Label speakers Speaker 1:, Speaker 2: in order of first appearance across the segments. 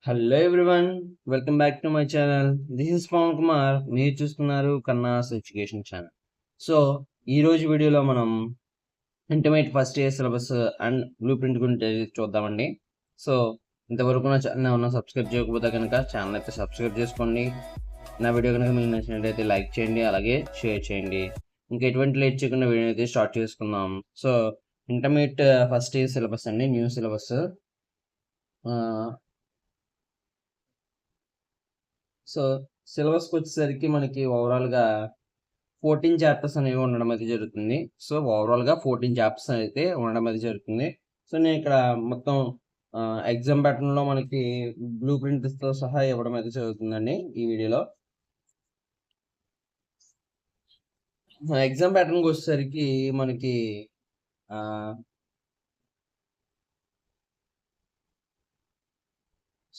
Speaker 1: Hello everyone, welcome back to my channel. This is Pavan Kumar. మీరు చూస్తున్నారు కన్నాస్ education channel. So ఈ రోజు వీడియోలో మనం intermediate first year syllabus and blue print గురించి చూద్దామండి. సో ఇంతవరకు నా ఛానల్ ఏమన్నా సబ్స్క్రైబ్ చేయకపోతే కనుక ఛానల్ అయితే సబ్స్క్రైబ్ చేసుకోండి. నా వీడియో కనుక మీకు నచ్చినట్లయితే లైక్ చేయండి, అలాగే షేర్ చేయండి. ఇంకా ఎటువంటి లేట్ చేయకుండా వీడియో అయితే స్టార్ట్ చేసుకుందాం. So intermediate first year syllabus అండి, న్యూ సిలబస్. సో సిలబస్కి వచ్చేసరికి మనకి ఓవరాల్గా 14 చాప్టర్స్ అనేవి ఉండడం అయితే జరుగుతుంది. సో ఓవరాల్గా 14 చాప్టర్స్ అయితే ఉండడం అయితే జరుగుతుంది. సో నేను ఇక్కడ మొత్తం ఎగ్జామ్ ప్యాటర్న్లో మనకి బ్లూ ప్రింట్స్తో సహా ఇవ్వడం అయితే జరుగుతుందండి ఈ వీడియోలో. ఎగ్జామ్ ప్యాటర్న్కి వచ్చేసరికి మనకి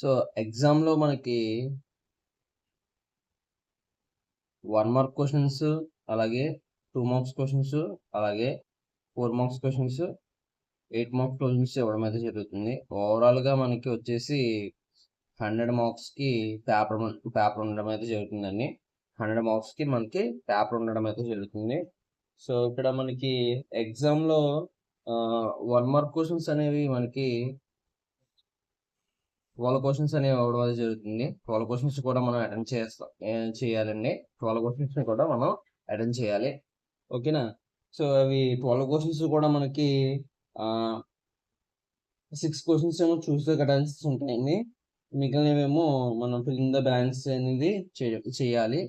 Speaker 1: సో ఎగ్జామ్లో మనకి 1 మార్క్ క్వశ్చన్స్, అలాగే 2 మార్క్స్ క్వశ్చన్స్, అలాగే 4 మార్క్స్ క్వశ్చన్స్, 8 మార్క్స్ క్వశ్చన్స్ ఇవ్వడం అయితే జరుగుతుంది. ఓవరాల్గా మనకి వచ్చేసి 100 మార్క్స్కి పేపర్ ఉండడం అయితే జరుగుతుందండి. 100 మార్క్స్కి మనకి పేపర్ ఉండడం అయితే జరుగుతుంది. సో ఇక్కడ మనకి ఎగ్జామ్లో 1 మార్క్ క్వశ్చన్స్ అనేవి మనకి 12 క్వశ్చన్స్ అనేవి అవ్వడం అయితే జరుగుతుంది. 12 క్వశ్చన్స్ కూడా మనం అటెండ్ చేయాలండి. 12 క్వశ్చన్స్ కూడా మనం అటెండ్ చేయాలి. ఓకేనా? సో అవి 12 క్వశ్చన్స్ కూడా మనకి 6 క్వశ్చన్స్ ఏమో చూస్తే కటాన్సెస్ ఉంటాయండి. మిగిలినవేమో మనం ఫిల్ ఇన్ ద బ్లాంక్స్ అనేది చేయాలి.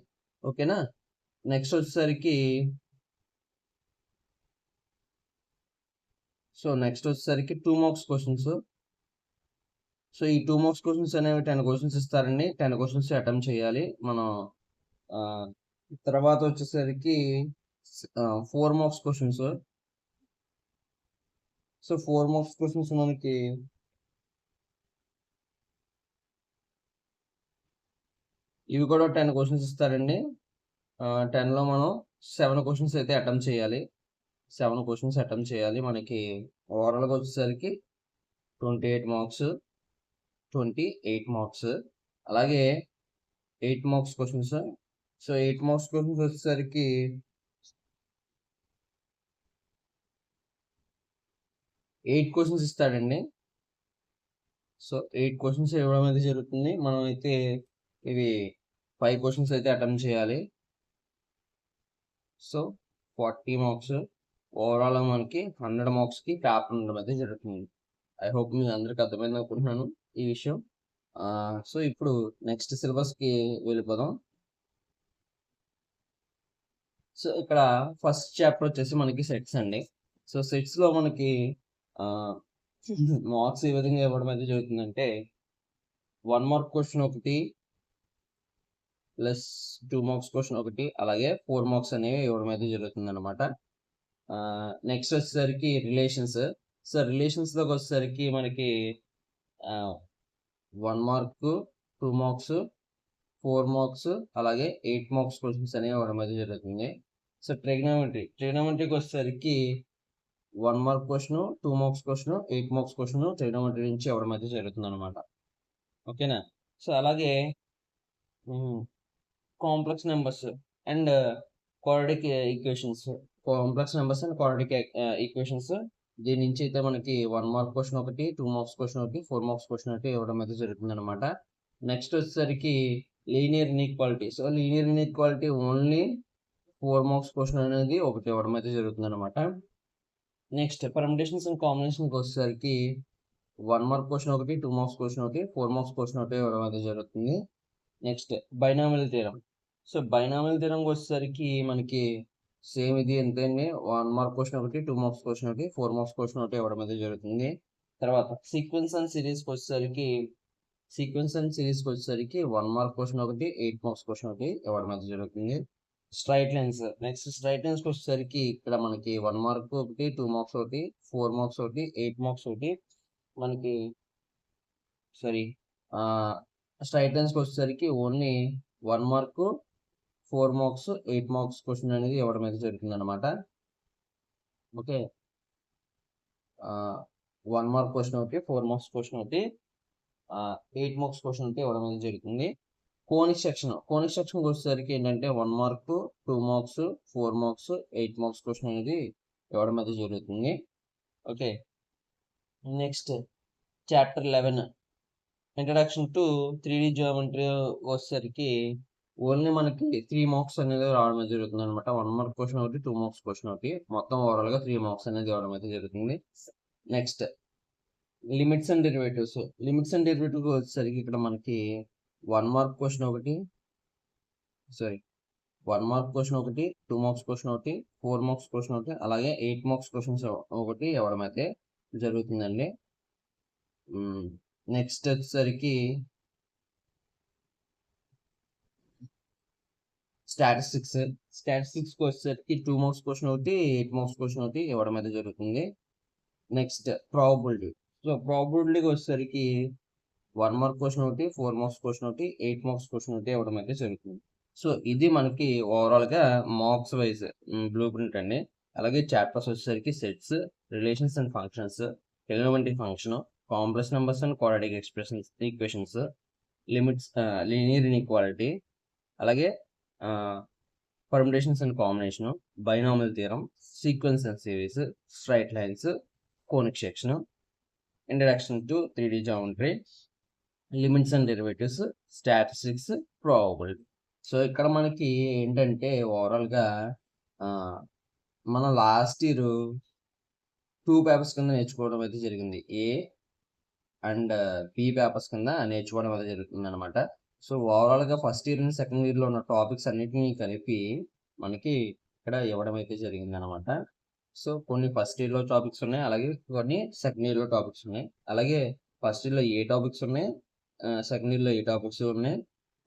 Speaker 1: ఓకేనా? నెక్స్ట్ వచ్చేసరికి నెక్స్ట్ వచ్చేసరికి 2 మార్క్స్ క్వశ్చన్స్. సో ఈ 2 మార్క్స్ క్వశ్చన్స్ అనేవి 10 క్వశ్చన్స్ ఇస్తారండి. 10 క్వశ్చన్స్ అటెంప్ట్ చేయాలి మనం. తర్వాత వచ్చేసరికి 4 marks questions. So 4 marks questions మనకి ఇవి కూడా 10 క్వశ్చన్స్ ఇస్తారండి. 10లో మనం 7 క్వశ్చన్స్ అయితే అటెంప్ట్ చేయాలి. 7 క్వశ్చన్స్ అటెంప్ట్ చేయాలి. మనకి ఓవరాల్గా వచ్చేసరికి 28 మార్క్స్, 28 మార్క్స్, అలాగే 8 marks questions. So 8 marks questions వచ్చేసరికి 8 క్వశ్చన్స్ ఇస్తాడండి. సో 8 క్వశ్చన్స్ ఇవ్వడం అయితే జరుగుతుంది. మనం అయితే ఇవి 5 క్వశ్చన్స్ అయితే అటెంప్ట్ చేయాలి. So 40 marks. ఓవరాల్ మనకి 100 మార్క్స్కి పేపర్ ఉండడం అయితే జరుగుతుంది. ఐ హోప్ మీకు అందరికి అర్థమైంది అనుకుంటున్నాను ఈ విషయం. సో ఇప్పుడు నెక్స్ట్ సిలబస్కి వెళ్ళిపోదాం. సో ఇక్కడ ఫస్ట్ చాప్టర్ వచ్చేసి మనకి సెట్స్ అండి. సో సెట్స్లో మనకి మార్క్స్ ఏ విధంగా ఇవ్వడం అయితే జరుగుతుందంటే 1 మార్క్ క్వశ్చన్ ఒకటి ప్లస్ 2 మార్క్స్ క్వశ్చన్ ఒకటి, అలాగే 4 మార్క్స్ అనేవి ఇవ్వడం అయితే జరుగుతుంది అనమాట. నెక్స్ట్ వచ్చేసరికి రిలేషన్స్. సో రిలేషన్స్లోకి వచ్చేసరికి మనకి 1 మార్క్, 2 మార్క్స్, 4 మార్క్స్, అలాగే 8 మార్క్స్ క్వశ్చన్స్ అనేవి ఇవ్వడం అయితే జరుగుతుంది. సో ట్రిగ్నోమెట్రీకి వచ్చేసరికి 1 mark question, 2 marks question, 8 marks question trigonometry నుంచి ఇవ్వడం అయితే జరుగుతుంది అనమాట. ఓకేనా? సో అలాగే complex numbers and quadratic equations. Complex numbers and quadratic equations, దీని నుంచి అయితే మనకి 1 మార్క్ క్వశ్చన్ ఒకటి, 2 మార్క్స్ క్వశ్చన్ ఒకటి, 4 మార్క్స్ క్వశ్చన్ ఒకటి ఇవ్వడం అయితే జరుగుతుంది అనమాట. నెక్స్ట్ వచ్చేసరికి linear inequality. So linear inequality only 4 marks question అనేది ఒకటి ఇవ్వడం అయితే జరుగుతుంది అనమాట. నెక్స్ట్ పర్మిటేషన్స్ అండ్ కాంబినేషన్కి వచ్చేసరికి 1 మార్క్ క్వశ్చన్ ఒకటి, 2 మార్క్స్ క్వశ్చన్ ఒకటి, 4 మార్క్స్ క్వశ్చన్ ఒకటి ఇవ్వడం అయితే జరుగుతుంది. Next binomial theorem. So binomial థీరంకి వచ్చేసరికి మనకి సేమ్ ఇది ఎంతండి, 1 మార్క్ క్వశ్చన్ ఒకటి, 2 మార్క్స్ క్వశ్చన్ ఒకటి, 4 మార్క్స్ క్వశ్చన్ ఒకటి ఇవ్వడం అయితే జరుగుతుంది. తర్వాత సీక్వెన్స్ అండ్ సిరీస్కి వచ్చేసరికి 1 మార్క్ క్వశ్చన్ ఒకటి, 8 మార్క్స్ క్వశ్చన్ ఒకటి ఇవ్వడం అయితే జరుగుతుంది. Straight lines. నెక్స్ట్ స్ట్రైట్ లైన్స్కి వచ్చేసరికి ఇక్కడ మనకి 1 మార్క్ ఒకటి, 2 మార్క్స్ ఒకటి, 4 మార్క్స్ ఒకటి, 8 మార్క్స్ ఒకటి మనకి స్ట్రైట్ లైన్స్కి వచ్చేసరికి only 1 mark, 4 marks, 8 marks question అనేది ఇవ్వడం అయితే జరుగుతుంది అనమాట. ఓకే, 1 మార్క్ క్వశ్చన్ ఒకటి, 4 మార్క్స్ క్వశ్చన్ ఒకటి, 8 మార్క్స్ క్వశ్చన్ అయితే ఇవ్వడం అనేది జరుగుతుంది. కోనిక్ సెక్షన్కి వచ్చేసరికి ఏంటంటే 1 mark, 2 marks, 4 marks, 8 marks question అనేది ఇవ్వడం అయితే జరుగుతుంది. Okay, next chapter 11 introduction to 3D geometry వచ్చేసరికి ఓన్లీ మనకి 3 మార్క్స్ అనేది రావడం జరుగుతుంది అనమాట. 1 మార్క్ క్వశ్చన్ ఒకటి, 2 మార్క్స్ క్వశ్చన్ ఒకటి, మొత్తం ఓవరాల్గా 3 మార్క్స్ అనేది ఇవ్వడం అయితే జరుగుతుంది. నెక్స్ట్ లిమిట్స్ అండ్ డెరివేటివ్స్ వచ్చేసరికి ఇక్కడ మనకి 1 మార్క్ క్వశ్చన్ ఒకటి, 1 మార్క్ క్వశ్చన్ ఒకటి, 2 మార్క్స్ క్వశ్చన్ ఒకటి, 4 మార్క్స్ క్వశ్చన్ ఒకటి, అలాగే 8 మార్క్స్ క్వశ్చన్స్ ఒకటి ఇవ్వడం అయితే జరుగుతుందండి. నెక్స్ట్ వచ్చేసరికి స్టాటిస్టిక్స్ వచ్చేసరికి 2 మార్క్స్ క్వశ్చన్ ఒకటి, 8 మార్క్స్ క్వశ్చన్ ఒకటి ఇవ్వడం అయితే జరుగుతుంది. నెక్స్ట్ ప్రాబబిలిటీకి వచ్చేసరికి 1 మార్క్ క్వశ్చన్ ఒకటి, 4 మార్క్స్ క్వశ్చన్ ఒకటి, 8 మార్క్స్ క్వశ్చన్ ఒకటి ఇవ్వడం అయితే జరుగుతుంది. సో ఇది మనకి ఓవరాల్గా మార్క్స్ వైజ్ బ్లూ ప్రింట్ అండి. అలాగే చాప్టర్స్ వచ్చేసరికి sets, relations and functions, trigonometry function, complex numbers and quadratic equations, limits, linear inequality, అలాగే permutations and combination, binomial theorem, sequence and series, straight lines, conic section, introduction to 3D geometry, limits and derivatives, statistics, probability. So ఇక్కడ మనకి ఏంటంటే ఓవరాల్గా మన last year 2 papers కింద నేర్చుకోవడం అయితే జరిగింది. ఏ అండ్ బి పేపర్స్ కింద నేర్చుకోవడం అయితే జరుగుతుంది అనమాట. సో ఓవరాల్గా ఫస్ట్ ఇయర్ అండ్ సెకండ్ ఇయర్లో ఉన్న టాపిక్స్ అన్నిటినీ కలిపి మనకి ఇక్కడ ఇవ్వడం అయితే జరిగింది అనమాట. సో కొన్ని ఫస్ట్ ఇయర్లో టాపిక్స్ ఉన్నాయి, అలాగే కొన్ని సెకండ్ ఇయర్లో టాపిక్స్ ఉన్నాయి. అలాగే ఫస్ట్ ఇయర్లో ఏ టాపిక్స్ ఉన్నాయి, సెకండ్ ఇయర్లో ఏ టాపిక్స్ ఉన్నాయి,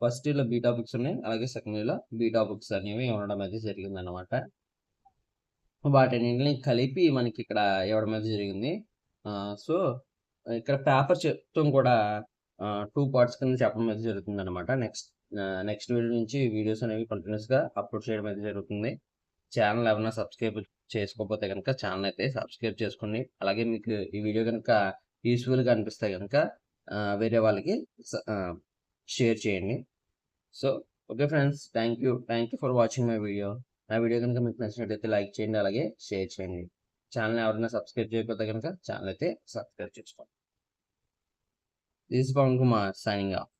Speaker 1: ఫస్ట్ ఇయర్లో బి టాపిక్స్ ఉన్నాయి, అలాగే సెకండ్ ఇయర్లో బి టాపిక్స్ అనేవి ఇవ్వడం అయితే జరిగింది అనమాట. వాటిని కలిపి మనకి ఇక్కడ ఇవ్వడం అయితే జరిగింది. సో ఇక్కడ పేపర్ చెప్తాం కూడా 2 పార్ట్స్ కింద చెప్పడం అయితే జరుగుతుంది అనమాట. నెక్స్ట్ వీడియో నుంచి వీడియోస్ అనేవి కంటిన్యూస్గా అప్లోడ్ చేయడం అయితే జరుగుతుంది. ఛానల్ ఎవరైనా సబ్స్క్రైబ్ చేసుకోకపోతే కనుక ఛానల్ అయితే సబ్స్క్రైబ్ చేసుకోండి. అలాగే మీకు ఈ వీడియో కనుక యూస్ఫుల్గా అనిపిస్తే కనుక వేరే వాళ్ళకి షేర్ చేయండి. So okay friends, thank you for watching my video. నా వీడియో కనుక మీకు నచ్చినట్లయితే లైక్ చేయండి, అలాగే షేర్ చేయండి. ఛానల్ ఎవరైనా సబ్స్క్రైబ్ చేయకపోతే కనుక ఛానల్ అయితే సబ్స్క్రైబ్ చేసుకోండి. This is Pavan Kumar signing of.